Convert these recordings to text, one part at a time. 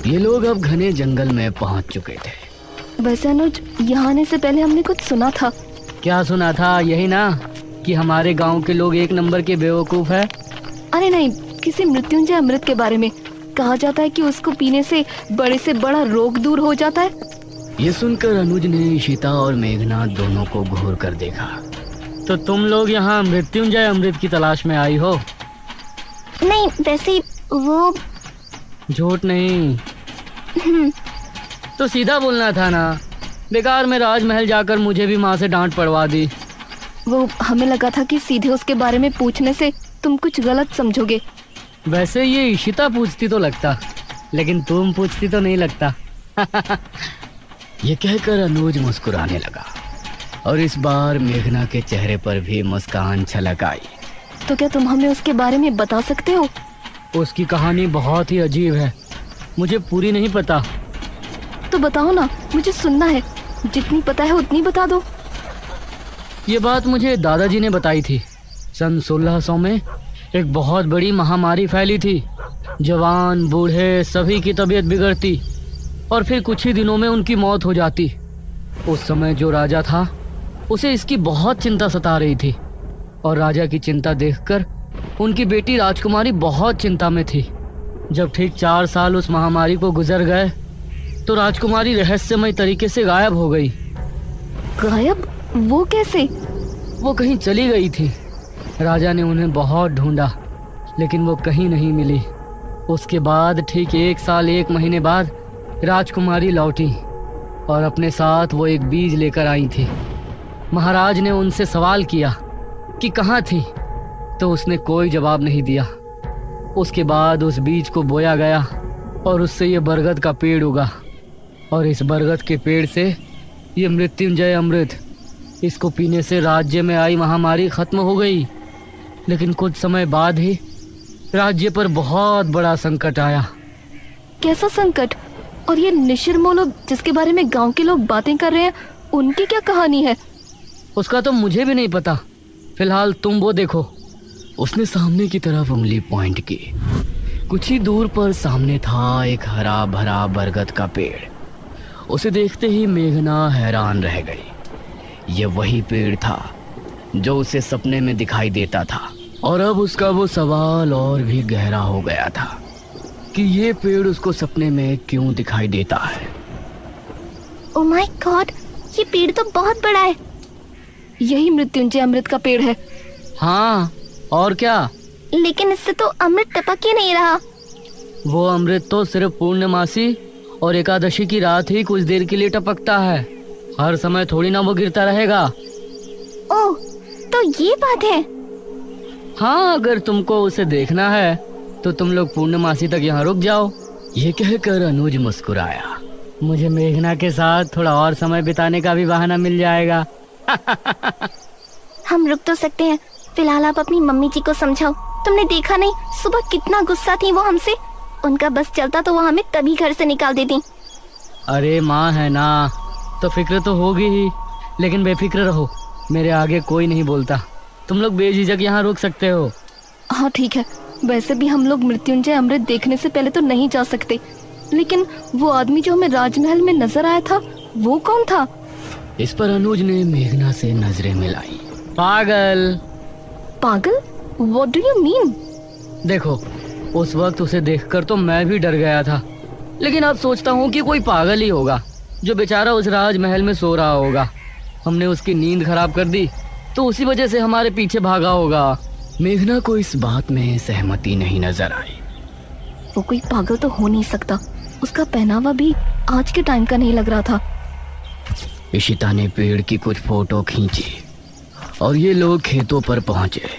ये लोग अब घने जंगल में पहुंच चुके थे। वैसे अनुज, यहाँ आने से पहले हमने कुछ सुना था। क्या सुना था? यही ना कि हमारे गांव के लोग एक नंबर के बेवकूफ है। अरे नहीं, किसी मृत्युंजय अमृत के बारे में। कहा जाता है कि उसको पीने से बड़ा रोग दूर हो जाता है। ये सुनकर अनुज ने इशिता और मेघनाथ दोनों को घूर कर देखा। तो तुम लोग यहाँ मृत्युंजय अमृत की तलाश में आई हो? नहीं, वैसे वो झूठ नहीं तो सीधा बोलना था ना। बेकार में राजमहल जाकर मुझे भी माँ से डांट पड़वा दी। वो हमें लगा था कि सीधे उसके बारे में पूछने से तुम कुछ गलत समझोगे। वैसे ये इशिता पूछती तो लगता, लेकिन तुम पूछती तो नहीं लगता। ये कहकर अनुज मुस्कुराने लगा और इस बार मेघना के चेहरे पर भी मुस्कान छलक आई। तो क्या तुम हमें उसके बारे में बता सकते हो? उसकी कहानी बहुत ही अजीब है, मुझे पूरी नहीं पता। तो बताओ ना, मुझे सुनना है। जितनी पता है उतनी बता दो। ये बात मुझे दादाजी ने बताई थी। सन 1600 में एक बहुत बड़ी महामारी फैली थी। जवान बूढ़े सभी की तबीयत बिगड़ती और फिर कुछ ही दिनों में उनकी मौत हो जाती। उस समय जो राजा था उसे इसकी बहुत चिंता सता रही थी और राजा की चिंता देखकर उनकी बेटी राजकुमारी बहुत चिंता में थी। जब ठीक 4 साल उस महामारी को गुजर गए तो राजकुमारी रहस्यमय तरीके से गायब हो गई। गायब? वो कैसे? वो कहीं चली गई थी। राजा ने उन्हें बहुत ढूंढा लेकिन वो कहीं नहीं मिली। उसके बाद ठीक 1 साल 1 महीने बाद राजकुमारी लौटी और अपने साथ वो एक बीज लेकर आई थी। महाराज ने उनसे सवाल किया कि कहाँ थी, तो उसने कोई जवाब नहीं दिया। उसके बाद उस बीज को बोया गया और उससे ये बरगद का पेड़ उगा और इस बरगद के पेड़ से ये मृत्युंजय अमृत, इसको पीने से राज्य में आई महामारी खत्म हो गई। लेकिन कुछ समय बाद ही राज्य पर बहुत बड़ा संकट आया। कैसा संकट? और ये निशिर्मो लोग जिसके बारे में गांव के लोग बातें कर रहे हैं, उनकी क्या कहानी है? उसका तो मुझे भी नहीं पता। फिलहाल तुम वो देखो। उसने सामने की तरफ उंगली पॉइंट की। कुछ ही दूर पर सामने था एक हरा भरा बरगद का पेड़। उसे देखते ही मेघना हैरान रह गई। ये वही पेड़ था जो उसे सपने में दिखाई देता था और अब उसका वो सवाल और भी गहरा हो गया था कि ये पेड़ उसको सपने में क्यों दिखाई देता है। ओह माय गॉड, ये पेड़ तो बहुत बड़ा है। यही मृत्युंजय अमृत का पेड़ है। हाँ, और क्या? लेकिन इससे तो अमृत टपक ही नहीं रहा। वो अमृत तो सिर्फ पूर्णमासी और एकादशी की रात ही कुछ देर के लिए टपकता है। हर समय थोड़ी ना वो गिरता रहेगा। ओह, तो ये बात है। हाँ, अगर तुमको उसे देखना है तो तुम लोग पूर्णमासी तक यहाँ रुक जाओ। ये कहकर अनुज मुस्कुराया। मुझे मेघना के साथ थोड़ा और समय बिताने का भी बहाना मिल जाएगा। हम रुक तो सकते हैं। फिलहाल आप अपनी मम्मी जी को समझाओ। तुमने देखा नहीं, सुबह कितना गुस्सा थी वो हमसे। उनका बस चलता तो वो हमें तभी घर से निकाल देती। अरे माँ है ना, तो फिक्र तो होगी ही, लेकिन बेफिक्र रहो, मेरे आगे कोई नहीं बोलता। तुम लोग बेझिझक यहाँ रुक सकते हो। हाँ ठीक है। वैसे भी हम लोग मृत्युंजय अमृत देखने से पहले तो नहीं जा सकते। लेकिन वो आदमी जो हमें राजमहल में नजर आया था, वो कौन था? इस पर अनुज ने मेघना से नजरें मिलाई। पागल। पागल? What do you mean? देखो, उस वक्त उसे देखकर तो मैं भी डर गया था, लेकिन अब सोचता हूँ कि कोई पागल ही होगा जो बेचारा उस राजमहल में सो रहा होगा। हमने उसकी नींद खराब कर दी तो उसी वजह से हमारे पीछे भागा होगा। मेघना को इस बात में सहमति नहीं नजर आई। वो कोई पागल तो हो नहीं सकता। उसका पहनावा भी आज के टाइम का नहीं लग रहा था। इशिता ने पेड़ की कुछ फोटो खींची और ये लोग खेतों पर पहुंचे।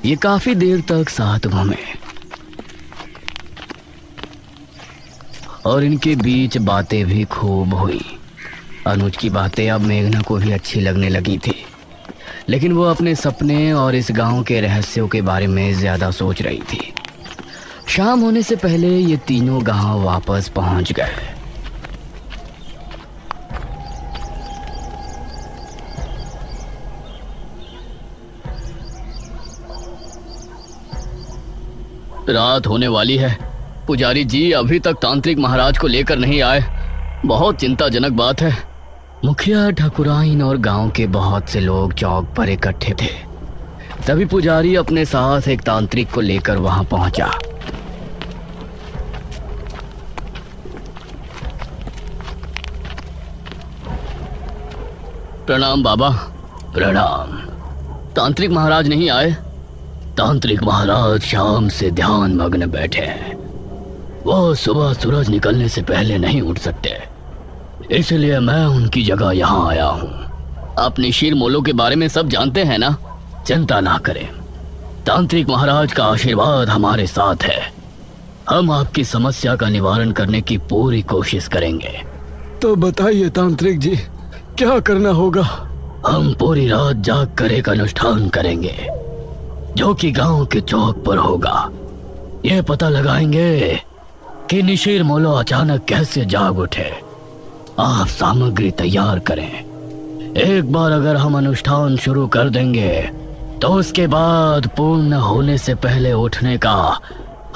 ये काफी देर तक साथ घूमे और इनके बीच बातें भी खूब हुई। अनुज की बातें अब मेघना को भी अच्छी लगने लगी थी, लेकिन वो अपने सपने और इस गांव के रहस्यों के बारे में ज्यादा सोच रही थी। शाम होने से पहले ये तीनों गांव वापस पहुंच गए। रात होने वाली है। पुजारी जी अभी तक तांत्रिक महाराज को लेकर नहीं आए। बहुत चिंताजनक बात है। मुखिया, ठाकुराइन और गांव के बहुत से लोग चौक पर इकट्ठे थे। तभी पुजारी अपने साथ एक तांत्रिक को लेकर वहां पहुंचा। प्रणाम बाबा। प्रणाम। तांत्रिक महाराज नहीं आए? तांत्रिक महाराज शाम से ध्यान मग्न बैठे हैं। वो सुबह सूरज निकलने से पहले नहीं उठ सकते, इसलिए मैं उनकी जगह यहाँ आया हूँ। आप निशिर मोलो के बारे में सब जानते हैं ना? चिंता ना करें, तांत्रिक महाराज का आशीर्वाद हमारे साथ है। हम आपकी समस्या का निवारण करने की पूरी कोशिश करेंगे। तो बताइए तांत्रिक जी, क्या करना होगा? हम पूरी रात जाग कर एक अनुष्ठान करेंगे जो कि गांव के चौक पर होगा। ये पता लगाएंगे कि निशिर मोलो अचानक कैसे जाग उठे। आप सामग्री तैयार करें। एक बार अगर हम अनुष्ठान शुरू कर देंगे तो उसके बाद पूर्ण होने से पहले उठने का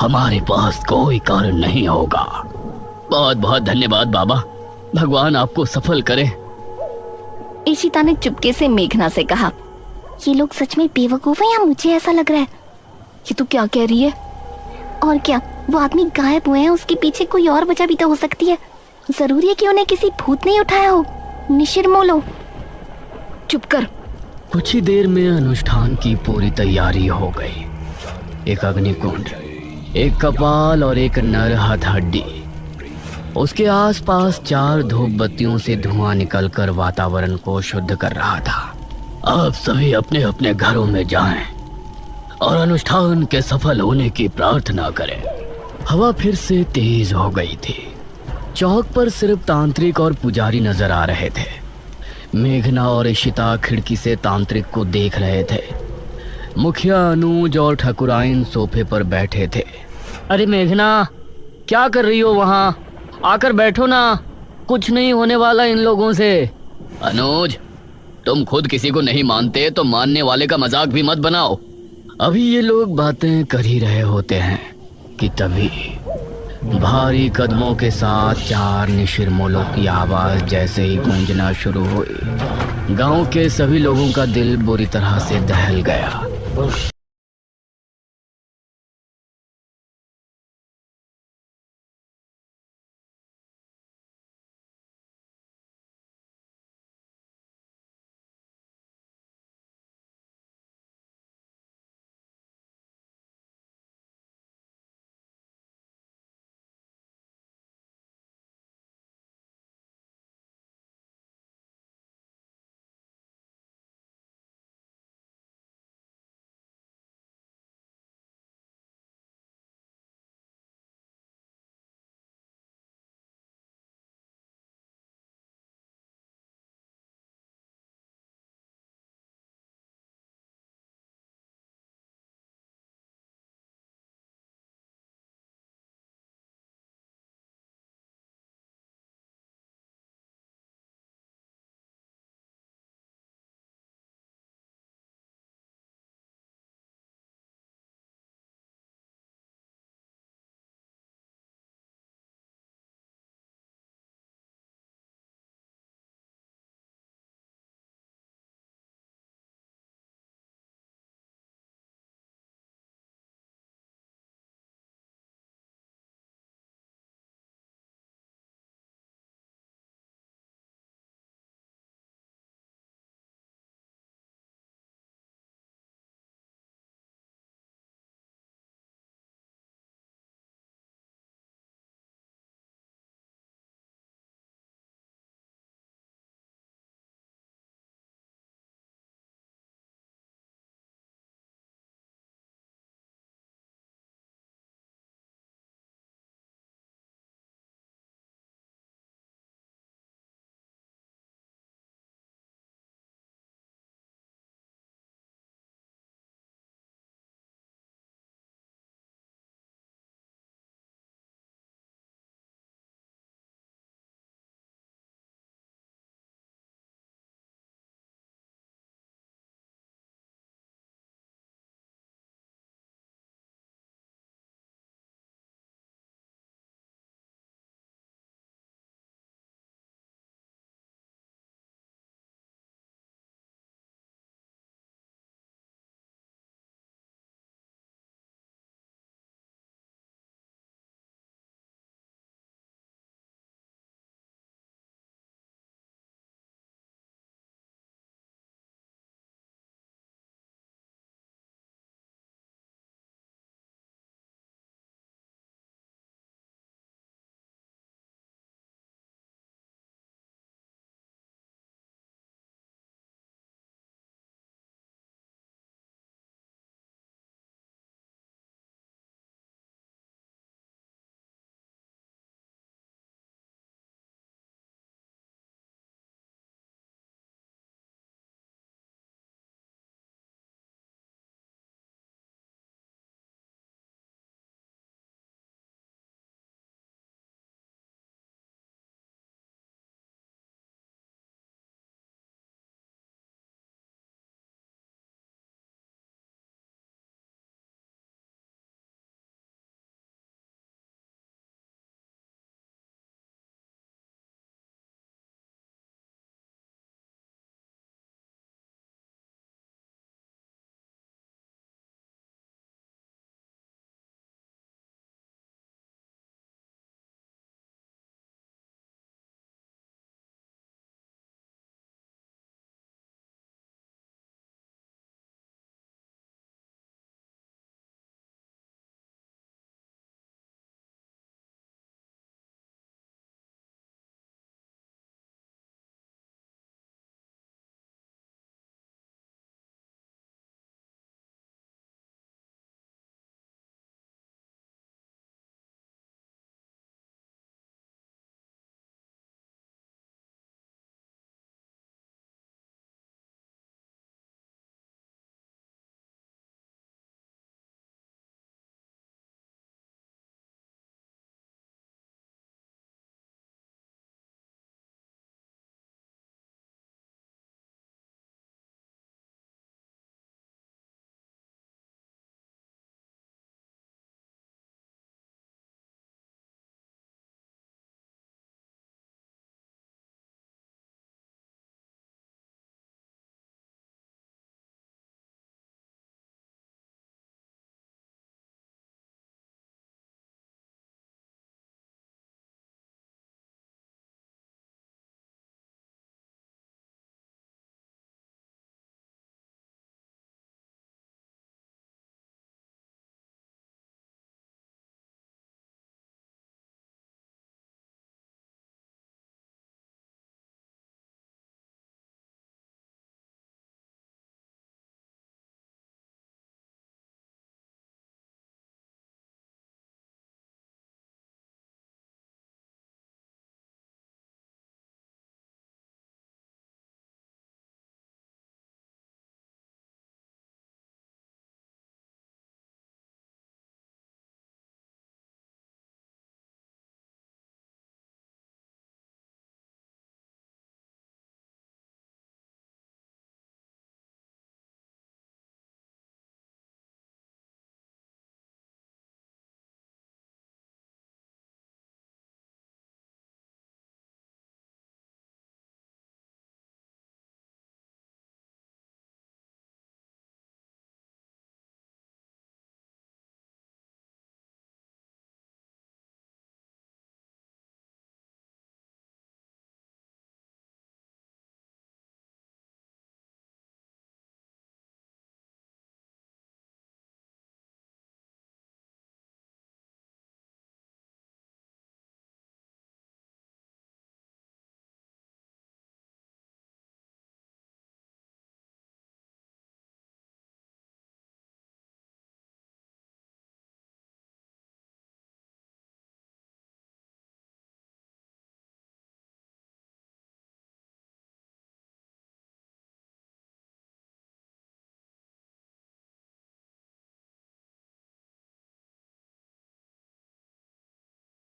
हमारे पास कोई कारण नहीं होगा। बहुत बहुत धन्यवाद बाबा, भगवान आपको सफल करे। इशिता ने चुपके से मेघना से कहा, ये लोग सच में बेवकूफ हैं या मुझे ऐसा लग रहा है? ये तू क्या कह रही है? और क्या, वो आदमी गायब हुए हैं, उसके पीछे कोई और वजह भी तो हो सकती है। जरूरी है कि उन्हें किसी भूत ने उठाया हो। निशिर मोलो, चुप कर। कुछ ही देर में अनुष्ठान की पूरी तैयारी हो गई। एक अग्निकुंड, एक कपाल और एक नर हथहड्डी। उसके आसपास 4 धूप बत्तियों से धुआं निकलकर वातावरण को शुद्ध कर रहा था। आप सभी अपने अपने घरों में जाएं और अनुष्ठान के सफल होने की प्रार्थना करें। हवा फिर से तेज हो गई थी। चौक पर सिर्फ तांत्रिक और पुजारी नजर आ रहे थे। मेघना और इशिता खिड़की से तांत्रिक को देख रहे थे। मुखिया, अनुज और ठाकुराइन सोफे पर बैठे थे। अरे मेघना, क्या कर रही हो वहाँ? आकर बैठो ना, कुछ नहीं होने वाला इन लोगों से। अनुज, तुम खुद किसी को नहीं मानते तो मानने वाले का मजाक भी मत बनाओ। अभी ये लोग बातें कर ही रहे होते हैं कि तभी भारी कदमों के साथ 4 निशिर मोलों की आवाज जैसे ही गूंजना शुरू हुई, गांव के सभी लोगों का दिल बुरी तरह से दहल गया।